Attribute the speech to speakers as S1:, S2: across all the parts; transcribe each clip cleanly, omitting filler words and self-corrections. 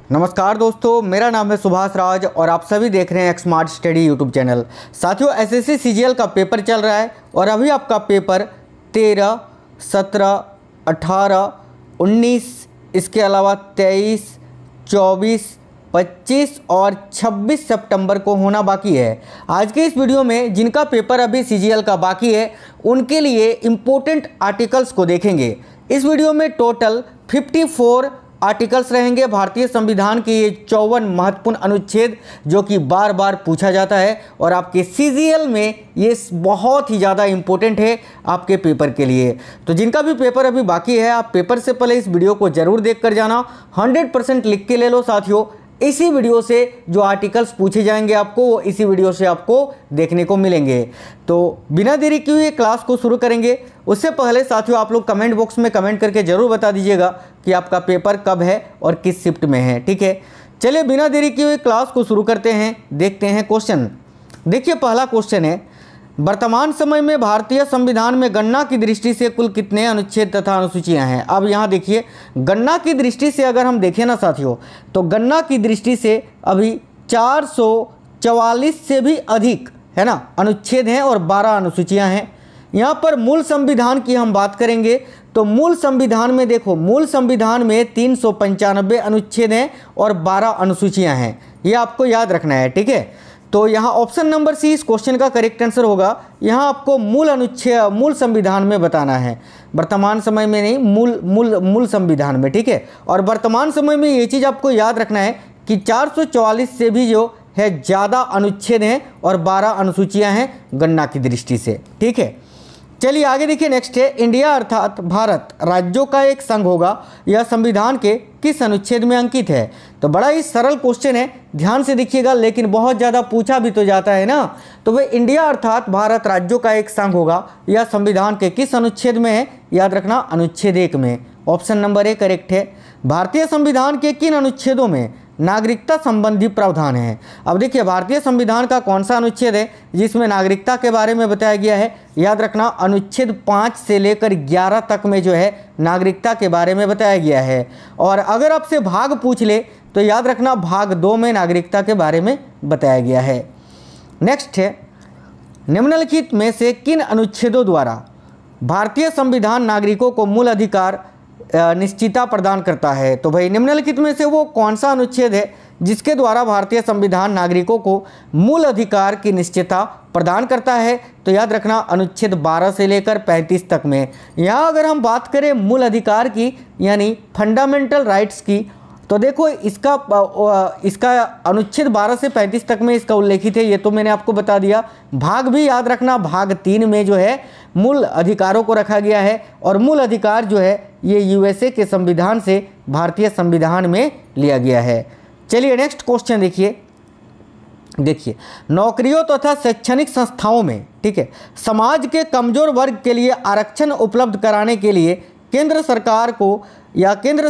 S1: नमस्कार दोस्तों, मेरा नाम है सुभाष राज और आप सभी देख रहे हैं एक स्मार्ट स्टडी यूट्यूब चैनल। साथियों, एसएससी सीजीएल का पेपर चल रहा है और अभी आपका पेपर 13, 17, 18, 19, इसके अलावा 23, 24, 25 और 26 सितंबर को होना बाकी है। आज के इस वीडियो में जिनका पेपर अभी सीजीएल का बाकी है उनके लिए इम्पोर्टेंट आर्टिकल्स को देखेंगे। इस वीडियो में टोटल 54 आर्टिकल्स रहेंगे। भारतीय संविधान के ये 54 महत्वपूर्ण अनुच्छेद जो कि बार बार पूछा जाता है और आपके सीजीएल में ये बहुत ही ज़्यादा इम्पोर्टेंट है आपके पेपर के लिए। तो जिनका भी पेपर अभी बाकी है, आप पेपर से पहले इस वीडियो को ज़रूर देख कर जाना। 100% लिख के ले लो साथियों। इसी वीडियो से जो आर्टिकल्स पूछे जाएंगे आपको वो इसी वीडियो से आपको देखने को मिलेंगे। तो बिना देरी किए हुए क्लास को शुरू करेंगे। उससे पहले साथियों, आप लोग कमेंट बॉक्स में कमेंट करके ज़रूर बता दीजिएगा कि आपका पेपर कब है और किस शिफ्ट में है। ठीक है, चलिए बिना देरी किए हुए क्लास को शुरू करते हैं। देखते हैं क्वेश्चन। देखिए, पहला क्वेश्चन है, वर्तमान समय में भारतीय संविधान में गणना की दृष्टि से कुल कितने अनुच्छेद तथा अनुसूचियां हैं। अब यहाँ देखिए, गणना की दृष्टि से अगर हम देखें ना साथियों, तो गणना की दृष्टि से अभी 444 से भी अधिक है ना अनुच्छेद हैं और 12 अनुसूचियां हैं। यहाँ पर मूल संविधान की हम बात करेंगे तो मूल संविधान में देखो, मूल संविधान में 395 अनुच्छेद हैं और 12 अनुसूचियां हैं। ये आपको याद रखना है। ठीक है, तो यहाँ ऑप्शन नंबर सी इस क्वेश्चन का करेक्ट आंसर होगा। यहाँ आपको मूल संविधान में बताना है, वर्तमान समय में नहीं, मूल संविधान में। ठीक है, और वर्तमान समय में ये चीज़ आपको याद रखना है कि 444 से भी जो है ज़्यादा अनुच्छेद हैं और 12 अनुसूचियाँ हैं गणना की दृष्टि से। ठीक है, चलिए आगे देखिए। नेक्स्ट है, इंडिया अर्थात भारत राज्यों का एक संघ होगा, यह संविधान के किस अनुच्छेद में अंकित है। तो बड़ा ही सरल क्वेश्चन है, ध्यान से देखिएगा, लेकिन बहुत ज़्यादा पूछा भी तो जाता है ना। तो वह इंडिया अर्थात भारत राज्यों का एक संघ होगा, यह संविधान के किस अनुच्छेद में है। याद रखना, अनुच्छेद 1 में। ऑप्शन नंबर ए करेक्ट है। भारतीय संविधान के किन अनुच्छेदों में नागरिकता संबंधी प्रावधान है। अब देखिए, भारतीय संविधान का कौन सा अनुच्छेद है जिसमें नागरिकता के बारे में बताया गया है। याद रखना, अनुच्छेद 5 से लेकर 11 तक में जो है नागरिकता के बारे में बताया गया है। और अगर आपसे भाग पूछ ले तो याद रखना, भाग 2 में नागरिकता के बारे में बताया गया है। नेक्स्ट है, निम्नलिखित में से किन अनुच्छेदों द्वारा भारतीय संविधान नागरिकों को मूल अधिकार निश्चितता प्रदान करता है। तो भाई, निम्नलिखित में से वो कौन सा अनुच्छेद है जिसके द्वारा भारतीय संविधान नागरिकों को मूल अधिकार की निश्चितता प्रदान करता है। तो याद रखना, अनुच्छेद 12 से लेकर 35 तक में। यहाँ अगर हम बात करें मूल अधिकार की यानी फंडामेंटल राइट्स की, तो देखो इसका अनुच्छेद 12 से 35 तक में इसका उल्लेखित है, ये तो मैंने आपको बता दिया। भाग भी याद रखना, भाग 3 में जो है मूल अधिकारों को रखा गया है और मूल अधिकार जो है ये यूएसए के संविधान से भारतीय संविधान में लिया गया है। चलिए नेक्स्ट क्वेश्चन देखिए, नौकरियों तथा शैक्षणिक संस्थाओं में, ठीक है, समाज के कमजोर वर्ग के लिए आरक्षण उपलब्ध कराने के लिए केंद्र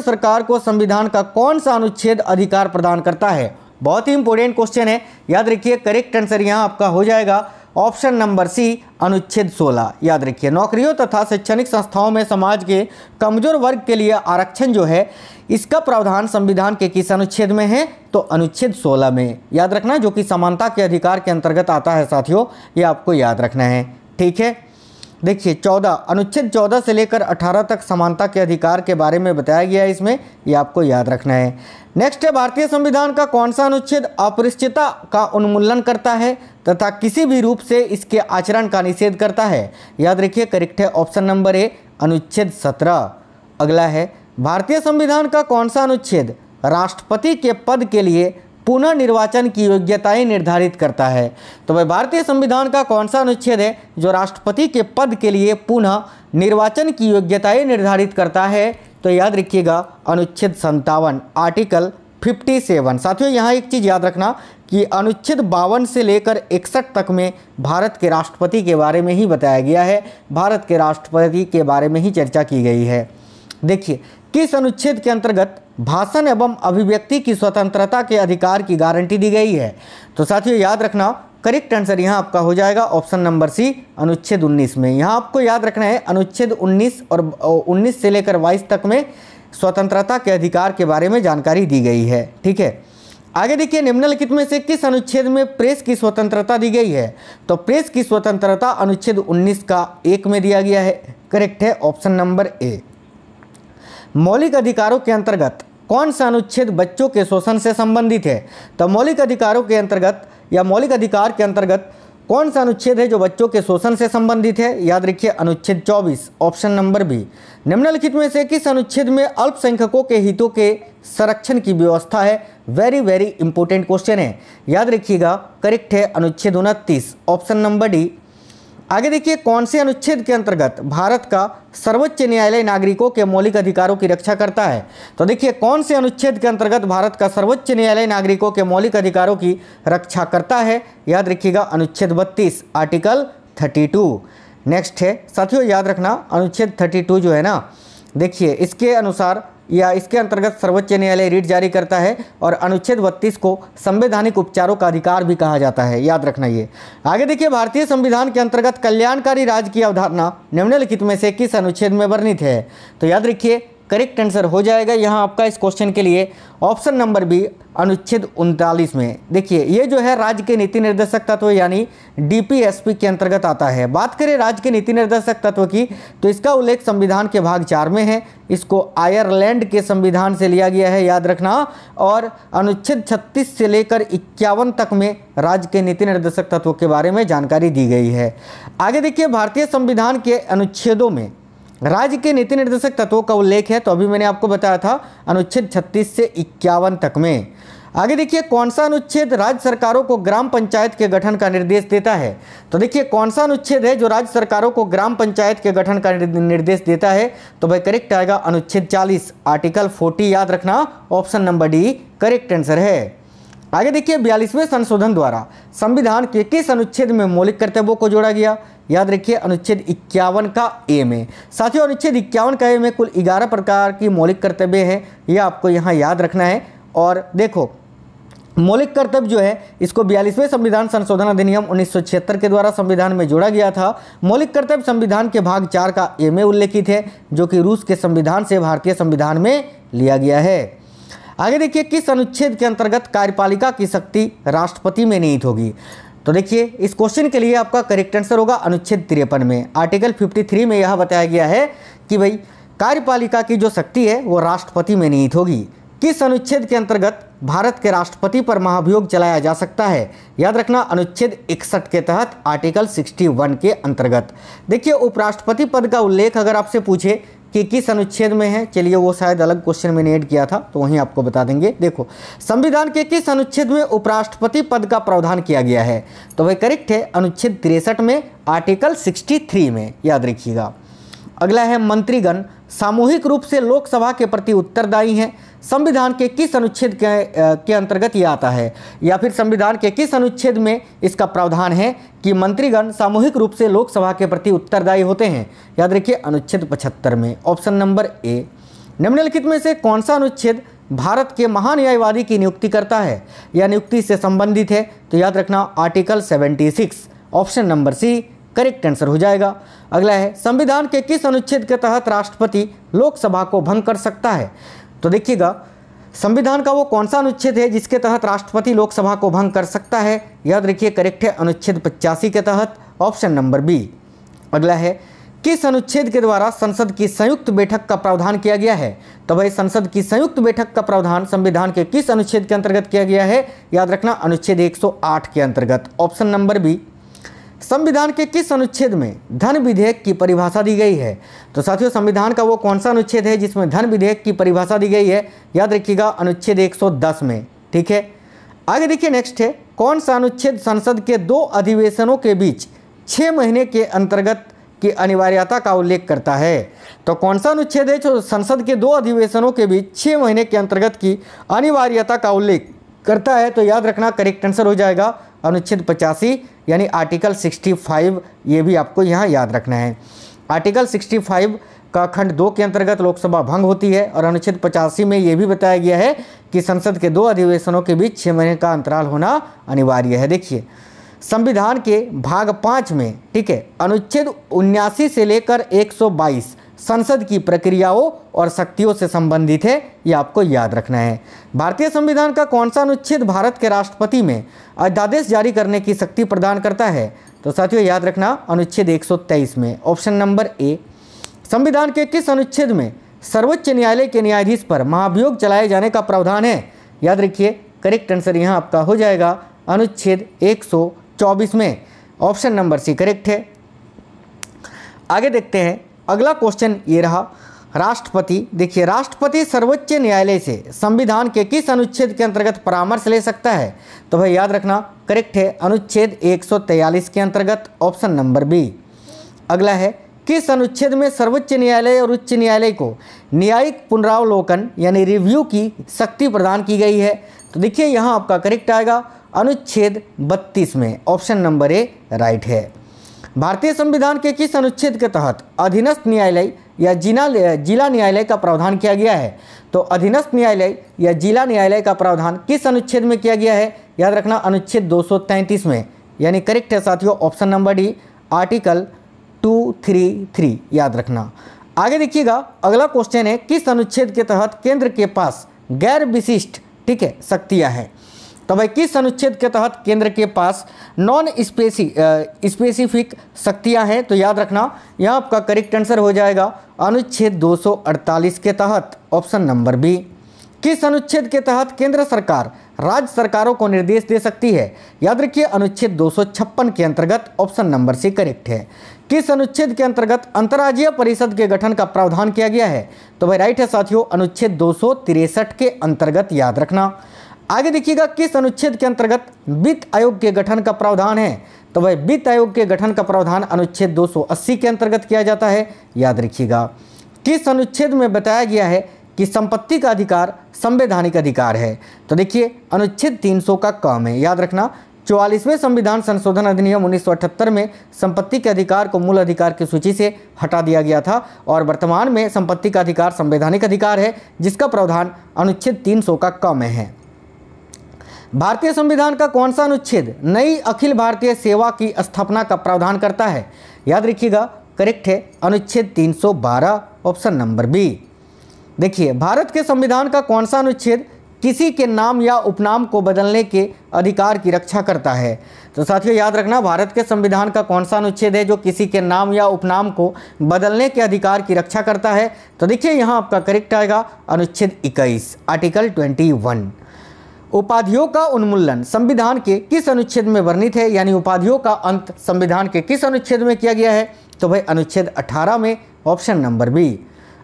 S1: सरकार को संविधान का कौन सा अनुच्छेद अधिकार प्रदान करता है। बहुत ही इंपॉर्टेंट क्वेश्चन है, याद रखिए। करेक्ट आंसर यहाँ आपका हो जाएगा ऑप्शन नंबर सी, अनुच्छेद 16। याद रखिए, नौकरियों तथा शैक्षणिक संस्थाओं में समाज के कमजोर वर्ग के लिए आरक्षण जो है इसका प्रावधान संविधान के किस अनुच्छेद में है। तो अनुच्छेद 16 में। याद रखना, जो कि समानता के अधिकार के अंतर्गत आता है साथियों, ये आपको याद रखना है। ठीक है, देखिए अनुच्छेद 14 से लेकर 18 तक समानता के अधिकार के बारे में बताया गया है इसमें, ये आपको याद रखना है। नेक्स्ट है, भारतीय संविधान का कौन सा अनुच्छेद अपरिष्टता का उन्मूलन करता है तथा किसी भी रूप से इसके आचरण का निषेध करता है। याद रखिए, करेक्ट है ऑप्शन नंबर ए, अनुच्छेद 17। अगला है, भारतीय संविधान का कौन सा अनुच्छेद राष्ट्रपति के पद के लिए पुनः निर्वाचन की योग्यताएं निर्धारित करता है। तो भाई, भारतीय संविधान का कौन सा अनुच्छेद है जो राष्ट्रपति के पद के लिए पुनः निर्वाचन की योग्यताएं निर्धारित करता है। तो याद रखिएगा, अनुच्छेद 57, आर्टिकल 57। साथियों, यहाँ एक चीज़ याद रखना कि अनुच्छेद 52 से लेकर 61 तक में भारत के राष्ट्रपति के बारे में ही बताया गया है, भारत के राष्ट्रपति के बारे में ही चर्चा की गई है। देखिए, किस अनुच्छेद के अंतर्गत भाषण एवं अभिव्यक्ति की स्वतंत्रता के अधिकार की गारंटी दी गई है। तो साथियों, याद रखना, करेक्ट आंसर यहाँ आपका हो जाएगा ऑप्शन नंबर सी, अनुच्छेद 19 में। यहाँ आपको याद रखना है, अनुच्छेद 19 और 19 से लेकर 22 तक में स्वतंत्रता के अधिकार के बारे में जानकारी दी गई है। ठीक है, आगे देखिए, निम्नलिखित में से किस अनुच्छेद में प्रेस की स्वतंत्रता दी गई है? तो प्रेस की स्वतंत्रता अनुच्छेद 19 का 1 में दिया गया है। करेक्ट है ऑप्शन नंबर ए। मौलिक अधिकारों के अंतर्गत कौन सा अनुच्छेद बच्चों के शोषण से संबंधित है? तो मौलिक अधिकारों के अंतर्गत या मौलिक अधिकार के अंतर्गत कौन सा अनुच्छेद है जो बच्चों के शोषण से संबंधित है? याद रखिए अनुच्छेद 24 ऑप्शन नंबर बी। निम्नलिखित में से किस अनुच्छेद में अल्पसंख्यकों के हितों के संरक्षण की व्यवस्था है? वेरी वेरी इंपॉर्टेंट क्वेश्चन है, याद रखिएगा। करेक्ट है अनुच्छेद 29 ऑप्शन नंबर डी। आगे देखिए, कौन से अनुच्छेद के अंतर्गत भारत का सर्वोच्च न्यायालय नागरिकों के मौलिक अधिकारों की रक्षा करता है? तो देखिए, कौन से अनुच्छेद के अंतर्गत भारत का सर्वोच्च न्यायालय नागरिकों के मौलिक अधिकारों की रक्षा करता है? याद रखिएगा अनुच्छेद 32 आर्टिकल 32। नेक्स्ट है साथियों, याद रखना अनुच्छेद 32 जो है ना, देखिए इसके अनुसार या इसके अंतर्गत सर्वोच्च न्यायालय रीट जारी करता है और अनुच्छेद 32 को संवैधानिक उपचारों का अधिकार भी कहा जाता है, याद रखना ये। आगे देखिए, भारतीय संविधान के अंतर्गत कल्याणकारी राज्य की अवधारणा निम्नलिखित में से किस अनुच्छेद में वर्णित है? तो याद रखिए करेक्ट आंसर हो जाएगा यहाँ आपका इस क्वेश्चन के लिए ऑप्शन नंबर बी अनुच्छेद 39 में। देखिए ये जो है राज्य के नीति निर्देशक तत्व यानी डीपीएसपी के अंतर्गत आता है। बात करें राज्य के नीति निर्देशक तत्व की तो इसका उल्लेख संविधान के भाग 4 में है। इसको आयरलैंड के संविधान से लिया गया है, याद रखना। और अनुच्छेद 36 से लेकर 51 तक में राज्य के नीति निर्देशक तत्वों के बारे में जानकारी दी गई है। आगे देखिए, भारतीय संविधान के अनुच्छेदों में राज्य के नीति निर्देशक तत्वों का उल्लेख है, तो अभी मैंने आपको बताया था अनुच्छेद 36 से 51 तक में। आगे देखिए, कौन सा अनुच्छेद राज्य सरकारों को ग्राम पंचायत के गठन का निर्देश देता है? तो देखिए कौन सा अनुच्छेद है जो राज्य सरकारों को ग्राम पंचायत के गठन का निर्देश देता है? तो भाई करेक्ट आएगा अनुच्छेद 40 आर्टिकल 40, याद रखना option number D correct answer है। आगे देखिए, 42वें संशोधन द्वारा संविधान के किस अनुच्छेद में मौलिक कर्तव्यों को जोड़ा गया? याद रखिए अनुच्छेद 51 का ए में। साथियों अनुच्छेद 51 का ए में कुल 11 प्रकार की मौलिक कर्तव्य हैं, यह आपको यहाँ याद रखना है। और देखो मौलिक कर्तव्य जो है इसको 42वें संविधान संशोधन अधिनियम 1976 के द्वारा संविधान में जोड़ा गया था। मौलिक कर्तव्य संविधान के भाग 4 का ए में उल्लेखित है, जो कि रूस के संविधान से भारतीय संविधान में लिया गया है। आगे देखिए, किस अनुच्छेद के अंतर्गत कार्यपालिका की शक्ति राष्ट्रपति में निहित होगी? तो देखिए इस क्वेश्चन के लिए आपका करेक्ट आंसर होगा अनुच्छेद 53 में। आर्टिकल 53 में यह बताया गया है कि भाई कार्यपालिका की जो शक्ति है वो राष्ट्रपति में निहित होगी। किस अनुच्छेद के अंतर्गत भारत के राष्ट्रपति पर महाभियोग चलाया जा सकता है? याद रखना अनुच्छेद 61 के तहत आर्टिकल 61 के अंतर्गत। देखिए उपराष्ट्रपति पद का उल्लेख अगर आपसे पूछे कि किस अनुच्छेद में है, चलिए वो शायद अलग क्वेश्चन मैंने ऐड किया था तो वहीं आपको बता देंगे। देखो संविधान के किस अनुच्छेद में उपराष्ट्रपति पद का प्रावधान किया गया है? तो वह करेक्ट है अनुच्छेद 63 में आर्टिकल 63 में, याद रखिएगा। अगला है मंत्रीगण सामूहिक रूप से लोकसभा के प्रति उत्तरदायी हैं। संविधान के किस अनुच्छेद के अंतर्गत ये आता है, या फिर संविधान के किस अनुच्छेद में इसका प्रावधान है कि मंत्रीगण सामूहिक रूप से लोकसभा के प्रति उत्तरदायी होते हैं? याद रखिए अनुच्छेद 75 में, ऑप्शन नंबर ए। निम्नलिखित में से कौन सा अनुच्छेद भारत के महान्यायवादी की नियुक्ति करता है या नियुक्ति से संबंधित है? तो याद रखना article 76, option number c correct answer हो जाएगा। अगला है संविधान के किस अनुच्छेद के तहत राष्ट्रपति लोकसभा को भंग कर सकता है? तो देखिएगा संविधान का वो कौन सा अनुच्छेद है जिसके तहत राष्ट्रपति लोकसभा को भंग कर सकता है? याद रखिए करेक्ट है अनुच्छेद 85 के तहत, ऑप्शन नंबर बी। अगला है किस अनुच्छेद के द्वारा संसद की संयुक्त बैठक का प्रावधान किया गया है? तो भाई संसद की संयुक्त बैठक का प्रावधान संविधान के किस अनुच्छेद के अंतर्गत किया गया है? याद रखना अनुच्छेद 108 के अंतर्गत, ऑप्शन नंबर बी। संविधान के किस अनुच्छेद में धन विधेयक की परिभाषा दी गई है? तो साथियों संविधान का वो कौन सा अनुच्छेद है जिसमें धन विधेयक की परिभाषा दी गई है? याद रखिएगा अनुच्छेद 110 में, ठीक है। आगे देखिए नेक्स्ट है कौन सा अनुच्छेद संसद के 2 अधिवेशनों के बीच 6 महीने के अंतर्गत की अनिवार्यता का उल्लेख करता है? तो कौन सा अनुच्छेद है जो संसद के 2 अधिवेशनों के बीच 6 महीने के अंतर्गत की अनिवार्यता का उल्लेख करता है? तो याद रखना करेक्ट आंसर हो जाएगा अनुच्छेद 85 यानी आर्टिकल 65, ये भी आपको यहाँ याद रखना है। आर्टिकल 65 का खंड 2 के अंतर्गत लोकसभा भंग होती है और अनुच्छेद 85 में ये भी बताया गया है कि संसद के 2 अधिवेशनों के बीच 6 महीने का अंतराल होना अनिवार्य है। देखिए संविधान के भाग 5 में, ठीक है, अनुच्छेद 79 से लेकर 122 संसद की प्रक्रियाओं और शक्तियों से संबंधित है, ये आपको याद रखना है। भारतीय संविधान का कौन सा अनुच्छेद भारत के राष्ट्रपति में अध्यादेश जारी करने की शक्ति प्रदान करता है? तो साथियों याद रखना अनुच्छेद 123 में, ऑप्शन नंबर ए। संविधान के किस अनुच्छेद में सर्वोच्च न्यायालय के न्यायाधीश पर महाभियोग चलाए जाने का प्रावधान है? याद रखिए करेक्ट आंसर यहाँ आपका हो जाएगा अनुच्छेद 124 में, ऑप्शन नंबर सी करेक्ट है। आगे देखते हैं अगला क्वेश्चन ये रहा, राष्ट्रपति। देखिए राष्ट्रपति सर्वोच्च न्यायालय से संविधान के किस अनुच्छेद के अंतर्गत परामर्श ले सकता है? तो भाई याद रखना करेक्ट है अनुच्छेद 143 के अंतर्गत, ऑप्शन नंबर बी। अगला है किस अनुच्छेद में सर्वोच्च न्यायालय और उच्च न्यायालय को न्यायिक पुनरावलोकन यानी रिव्यू की शक्ति प्रदान की गई है? तो देखिए यहाँ आपका करेक्ट आएगा अनुच्छेद 32 में, ऑप्शन नंबर ए राइट है। भारतीय संविधान के किस अनुच्छेद के तहत अधीनस्थ न्यायालय या जिला न्यायालय का प्रावधान किया गया है? तो अधीनस्थ न्यायालय या जिला न्यायालय का प्रावधान किस अनुच्छेद में किया गया है? याद रखना अनुच्छेद 233 में, यानी करेक्ट है साथियों ऑप्शन नंबर डी आर्टिकल 233, याद रखना। आगे देखिएगा अगला क्वेश्चन है किस अनुच्छेद के तहत केंद्र के पास गैर विशिष्ट, ठीक है, शक्तियां हैं? तो भाई किस अनुच्छेद के तहत केंद्र के पास नॉन स्पेसिफिक शक्तियां हैं? तो याद रखना यहाँ आपका करेक्ट आंसर हो जाएगा अनुच्छेद 248 के तहत, ऑप्शन नंबर बी। किस अनुच्छेद के तहत केंद्र सरकार राज्य सरकारों को निर्देश दे सकती है? याद रखिए अनुच्छेद 256 के अंतर्गत, ऑप्शन नंबर सी करेक्ट है। किस अनुच्छेद के अंतर्गत अंतर्राज्यीय परिषद के गठन का प्रावधान किया गया है? तो भाई राइट है साथियों अनुच्छेद 263 के अंतर्गत, याद रखना। आगे देखिएगा किस अनुच्छेद के अंतर्गत वित्त आयोग के गठन का प्रावधान है? तो भाई वित्त आयोग के गठन का प्रावधान अनुच्छेद 280 के अंतर्गत किया जाता है, याद रखिएगा। किस अनुच्छेद में बताया गया है कि संपत्ति का अधिकार संवैधानिक अधिकार है? तो देखिए अनुच्छेद 300 का काम है, याद रखना। 44वें संविधान संशोधन अधिनियम 1978 में संपत्ति के अधिकार को मूल अधिकार की सूची से हटा दिया गया था और वर्तमान में संपत्ति का अधिकार संवैधानिक अधिकार है, जिसका प्रावधान अनुच्छेद 300 का काम है। भारतीय संविधान का कौन सा अनुच्छेद नई अखिल भारतीय सेवा की स्थापना का प्रावधान करता है? याद रखिएगा करेक्ट है अनुच्छेद 312, ऑप्शन नंबर बी। देखिए भारत के संविधान का कौन सा अनुच्छेद किसी के नाम या उपनाम को बदलने के अधिकार की रक्षा करता है? तो साथियों याद रखना भारत के संविधान का कौन सा अनुच्छेद है जो किसी के नाम या उपनाम को बदलने के अधिकार की रक्षा करता है? तो देखिए यहाँ आपका करेक्ट आएगा अनुच्छेद 21, आर्टिकल 21। उपाधियों का उन्मूलन संविधान के किस अनुच्छेद में वर्णित है? यानी उपाधियों का अंत संविधान के किस अनुच्छेद में किया गया है? तो भाई अनुच्छेद 18 में, ऑप्शन नंबर बी।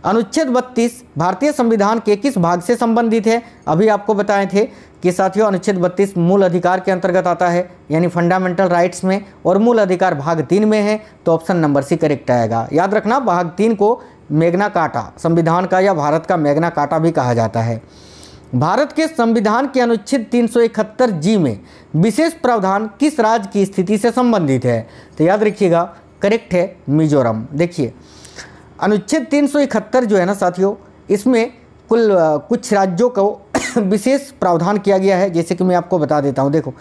S1: अनुच्छेद 32 भारतीय संविधान के किस भाग से संबंधित है? अभी आपको बताए थे कि साथियों अनुच्छेद 32 मूल अधिकार के अंतर्गत आता है, यानी फंडामेंटल राइट्स में, और मूल अधिकार भाग 3 में है, तो ऑप्शन नंबर सी करेक्ट आएगा। याद रखना भाग 3 को मैग्ना कार्टा संविधान का या भारत का मैग्ना कार्टा भी कहा जाता है। भारत के संविधान के अनुच्छेद 371 जी में विशेष प्रावधान किस राज्य की स्थिति से संबंधित है? तो याद रखिएगा करेक्ट है मिजोरम। देखिए अनुच्छेद 371 जो है ना साथियों, इसमें कुछ राज्यों को विशेष प्रावधान किया गया है, जैसे कि मैं आपको बता देता हूँ। देखो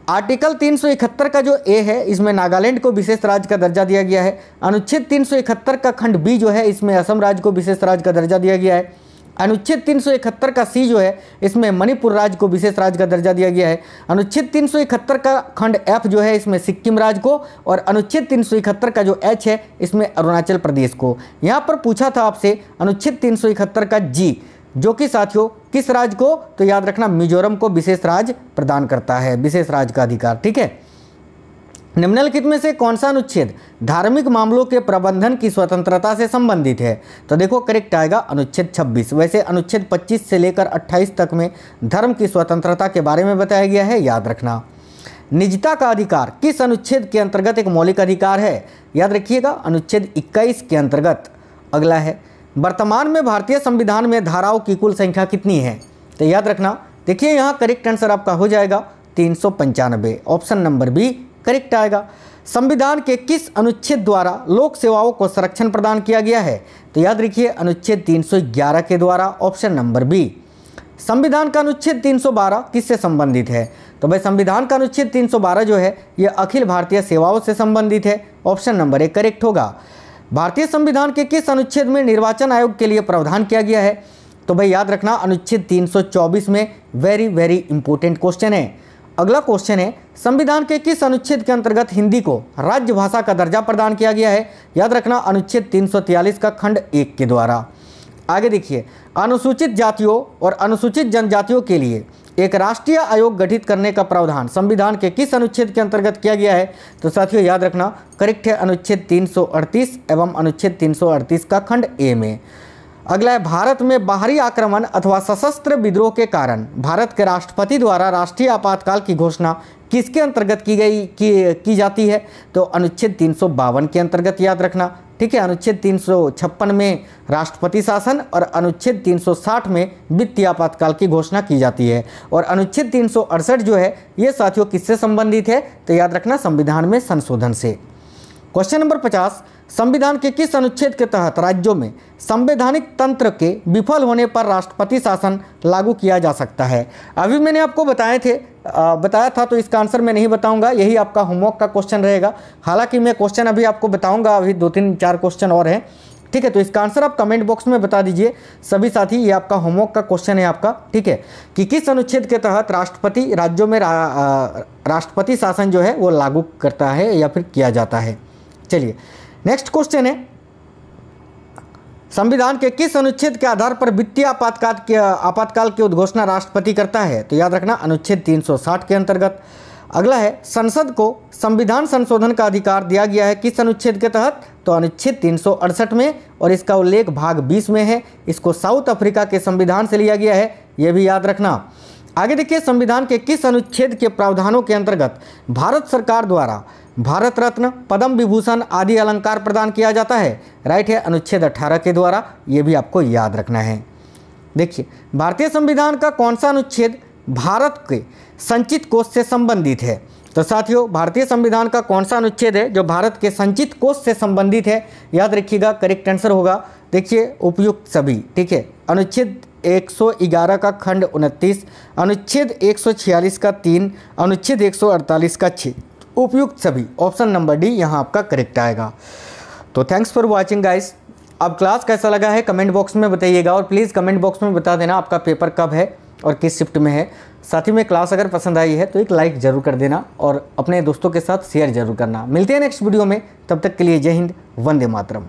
S1: आर्टिकल 371 का जो ए है इसमें नागालैंड को विशेष राज्य का दर्जा दिया गया है। अनुच्छेद 371 का खंड बी जो है इसमें असम राज्य को विशेष राज्य का दर्जा दिया गया है। अनुच्छेद 371 का सी जो है इसमें मणिपुर राज्य को विशेष राज्य का दर्जा दिया गया है। अनुच्छेद 371 का खंड एफ जो है इसमें सिक्किम राज्य को, और अनुच्छेद 371 का जो एच है इसमें अरुणाचल प्रदेश को। यहाँ पर पूछा था आपसे अनुच्छेद 371 का जी जो कि साथियों किस राज्य को? तो याद रखना मिजोरम को विशेष राज्य प्रदान करता है, विशेष राज्य का अधिकार, ठीक है। निम्नलिखित में से कौन सा अनुच्छेद धार्मिक मामलों के प्रबंधन की स्वतंत्रता से संबंधित है? तो देखो करेक्ट आएगा अनुच्छेद 26। वैसे अनुच्छेद 25 से लेकर 28 तक में धर्म की स्वतंत्रता के बारे में बताया गया है, याद रखना। निजता का अधिकार किस अनुच्छेद के अंतर्गत एक मौलिक अधिकार है? याद रखिएगा अनुच्छेद 21 के अंतर्गत। अगला है वर्तमान में भारतीय संविधान में धाराओं की कुल संख्या कितनी है? तो याद रखना देखिए यहाँ करेक्ट आंसर आपका हो जाएगा 395, ऑप्शन नंबर बी करेक्ट आएगा। संविधान के किस अनुच्छेद द्वारा लोक सेवाओं को संरक्षण प्रदान किया गया है? तो याद रखिए अनुच्छेद 311 के द्वारा, ऑप्शन नंबर बी। संविधान का अनुच्छेद 312 किससे संबंधित है? तो भाई संविधान का अनुच्छेद 312 जो है यह अखिल भारतीय सेवाओं से संबंधित है, ऑप्शन नंबर ए करेक्ट होगा। भारतीय संविधान के किस अनुच्छेद में निर्वाचन आयोग के लिए प्रावधान किया गया है? तो भाई याद रखना अनुच्छेद 324 में। वेरी वेरी इंपॉर्टेंट क्वेश्चन है। अगला क्वेश्चन है, संविधान के किस अनुच्छेद के अंतर्गत हिंदी को राज्य भाषा का दर्जा प्रदान किया गया है? याद रखना अनुच्छेद 343 का खंड 1 के द्वारा। आगे देखिए, अनुसूचित जातियों और अनुसूचित जनजातियों के लिए एक राष्ट्रीय आयोग गठित करने का प्रावधान संविधान के किस अनुच्छेद के अंतर्गत किया गया है? तो साथियों याद रखना करेक्ट है अनुच्छेद 338 एवं अनुच्छेद 338 का खंड ए में। अगला है, भारत में बाहरी आक्रमण अथवा सशस्त्र विद्रोह के कारण भारत के राष्ट्रपति द्वारा राष्ट्रीय आपातकाल की घोषणा किसके अंतर्गत की जाती है? तो अनुच्छेद 352 के अंतर्गत याद रखना। ठीक है, अनुच्छेद 356 में राष्ट्रपति शासन और अनुच्छेद 360 में वित्तीय आपातकाल की घोषणा की जाती है। और अनुच्छेद 368 जो है ये साथियों किससे संबंधित है? तो याद रखना संविधान में संशोधन से। क्वेश्चन नंबर 50, संविधान के किस अनुच्छेद के तहत राज्यों में संवैधानिक तंत्र के विफल होने पर राष्ट्रपति शासन लागू किया जा सकता है? अभी मैंने आपको बताया था, तो इसका आंसर मैं नहीं बताऊंगा, यही आपका होमवर्क का क्वेश्चन रहेगा। हालांकि मैं क्वेश्चन अभी आपको बताऊंगा, अभी 2-3-4 क्वेश्चन और हैं। ठीक है, तो इसका आंसर आप कमेंट बॉक्स में बता दीजिए सभी साथी। ये आपका होमवर्क का क्वेश्चन है आपका। ठीक है, कि किस अनुच्छेद के तहत राष्ट्रपति राज्यों में राष्ट्रपति शासन जो है वो लागू करता है या फिर किया जाता है। चलिए नेक्स्ट क्वेश्चन है, संविधान के किस अनुच्छेद के आधार पर वित्तीय आपातकाल की उद्घोषणा राष्ट्रपति करता है? तो याद रखना अनुच्छेद 360 के अंतर्गत। अगला है, संसद को संविधान संशोधन का अधिकार दिया गया है किस अनुच्छेद के तहत? तो अनुच्छेद 368 में, और इसका उल्लेख भाग 20 में है। इसको साउथ अफ्रीका के संविधान से लिया गया है, यह भी याद रखना। आगे देखिए, संविधान के किस अनुच्छेद के प्रावधानों के अंतर्गत भारत सरकार द्वारा भारत रत्न, पद्म विभूषण आदि अलंकार प्रदान किया जाता है? राइट है अनुच्छेद 18 के द्वारा, ये भी आपको याद रखना है। देखिए, भारतीय संविधान का कौन सा अनुच्छेद भारत के संचित कोष से संबंधित है? तो साथियों भारतीय संविधान का कौन सा अनुच्छेद है जो भारत के संचित कोष से संबंधित है? याद रखिएगा, करेक्ट आंसर होगा देखिए उपयुक्त सभी। ठीक है, अनुच्छेद 111 का खंड 29, अनुच्छेद 146 का 3, अनुच्छेद 148 का 6, उपयुक्त सभी। ऑप्शन नंबर डी यहाँ आपका करेक्ट आएगा। तो थैंक्स फॉर वॉचिंग गाइस। अब क्लास कैसा लगा है कमेंट बॉक्स में बताइएगा, और प्लीज़ कमेंट बॉक्स में बता देना आपका पेपर कब है और किस शिफ्ट में है। साथ ही में क्लास अगर पसंद आई है तो एक लाइक ज़रूर कर देना और अपने दोस्तों के साथ शेयर ज़रूर करना। मिलते हैं नेक्स्ट वीडियो में, तब तक के लिए जय हिंद, वंदे मातरम।